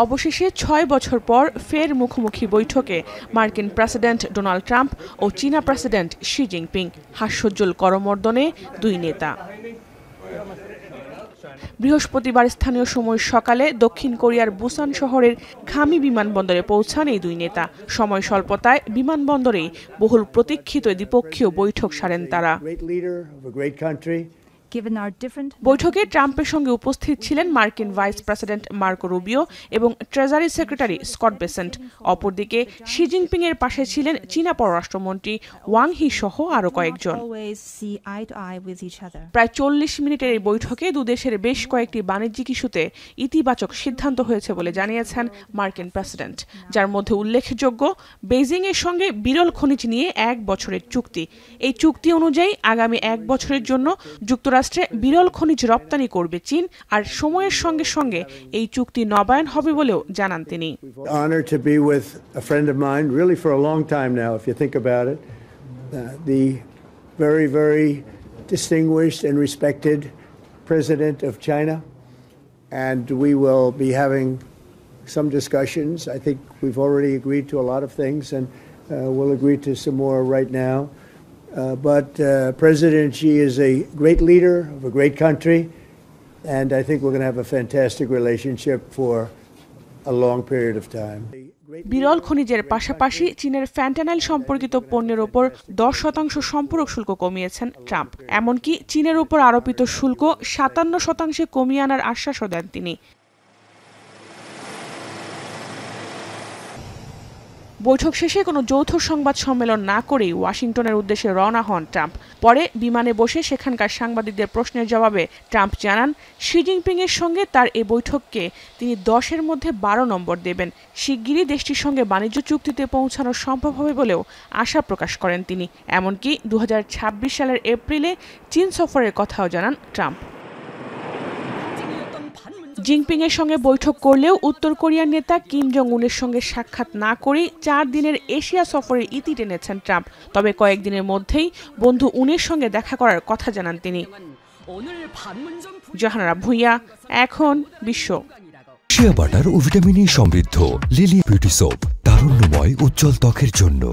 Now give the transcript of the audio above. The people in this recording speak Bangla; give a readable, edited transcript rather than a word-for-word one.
অবশেষে ৬ বছর পর ফের মুখোমুখি বৈঠকে মার্কিন প্রেসিডেন্ট ডোনাল্ড ট্রাম্প ও চীনা প্রেসিডেন্ট শি জিনপিং। হাস্যোজ্জ্বল করমর্দনে দুই নেতা। বৃহস্পতিবার স্থানীয় সময় সকালে দক্ষিণ কোরিয়ার বুসান শহরের খামি বিমানবন্দরে পৌঁছান এই দুই নেতা। সময় স্বল্পতায় বিমানবন্দরেই বহুল প্রতীক্ষিত দ্বিপক্ষীয় বৈঠক সারেন তারা। বৈঠকে ট্রাম্পের সঙ্গে উপস্থিত ছিলেন মার্কিন ভাইস প্রেসিডেন্ট মার্কো রুবিও এবং ট্রেজারি সেক্রেটারি স্কট বেসেন্ট। অপরদিকে শি জিনপিং এর পাশে ছিলেন চীনা পররাষ্ট্রমন্ত্রী ওয়াং হি সহ আরও কয়েকজন। প্রায় ৪০ মিনিটের এই বৈঠকে দুদেশের বেশ কয়েকটি বাণিজ্যিক ইস্যুতে ইতিবাচক সিদ্ধান্ত হয়েছে বলে জানিয়েছেন মার্কিন প্রেসিডেন্ট, যার মধ্যে উল্লেখযোগ্য বেইজিং এর সঙ্গে বিরল খনিজ নিয়ে ১ বছরের চুক্তি। এই চুক্তি অনুযায়ী আগামী ১ বছরের জন্য যুক্তরাষ্ট্রে বিরল খনিজ রপ্তানি করবে চীন, আর সময়ের সঙ্গে সঙ্গে এই চুক্তি নবায়ন হবে বলেও জানান তিনি। Distinguished and respected President of China, and we will be having some discussions. I think we've already agreed to a lot of things, and we'll agree to some more right now. But President Xi is a great leader of a great country, and I think we're going to have a fantastic relationship for a long period of time. বিরল খনিজের পাশাপাশি চীনের ফ্যান্টানাইল সম্পর্কিত পণ্যের ওপর ১০% সম্পূরক শুল্ক কমিয়েছেন ট্রাম্প। এমনকি চীনের উপর আরোপিত শুল্ক ৫৭% কমিয়ে আনার আশ্বাসও দেন তিনি। বৈঠক শেষে কোনো যৌথ সংবাদ সম্মেলন না করেই ওয়াশিংটনের উদ্দেশ্যে রওনা হন ট্রাম্প। পরে বিমানে বসে সেখানকার সাংবাদিকদের প্রশ্নের জবাবে ট্রাম্প জানান, শি জিনপিং এর সঙ্গে তার এই বৈঠককে তিনি ১০-এর মধ্যে ১২ নম্বর দেবেন। শিগগিরই দেশটির সঙ্গে বাণিজ্য চুক্তিতে পৌঁছানো সম্ভব হবে বলেও আশা প্রকাশ করেন তিনি। এমনকি ২০২৬ সালের এপ্রিলে চীন সফরের কথাও জানান ট্রাম্প। জিনপিং এর সঙ্গে বৈঠক করলেও উত্তর কোরিয়ার নেতা কিম জং উনের সঙ্গে সাক্ষাৎ না করেই ৪ দিনের এশিয়া সফরের ইতি টেনেছেন ট্রাম্প। তবে কয়েকদিনের মধ্যেই বন্ধু উনের সঙ্গে দেখা করার কথা জানান তিনি। জাহানারা ভুঁইয়া, এখন বিশ্ব। শিয়া বাটার ও ভিটামিন ই সমৃদ্ধ লিলি বিউটি সোপ, তারুণ্যময় উজ্জ্বল ত্বকের জন্য।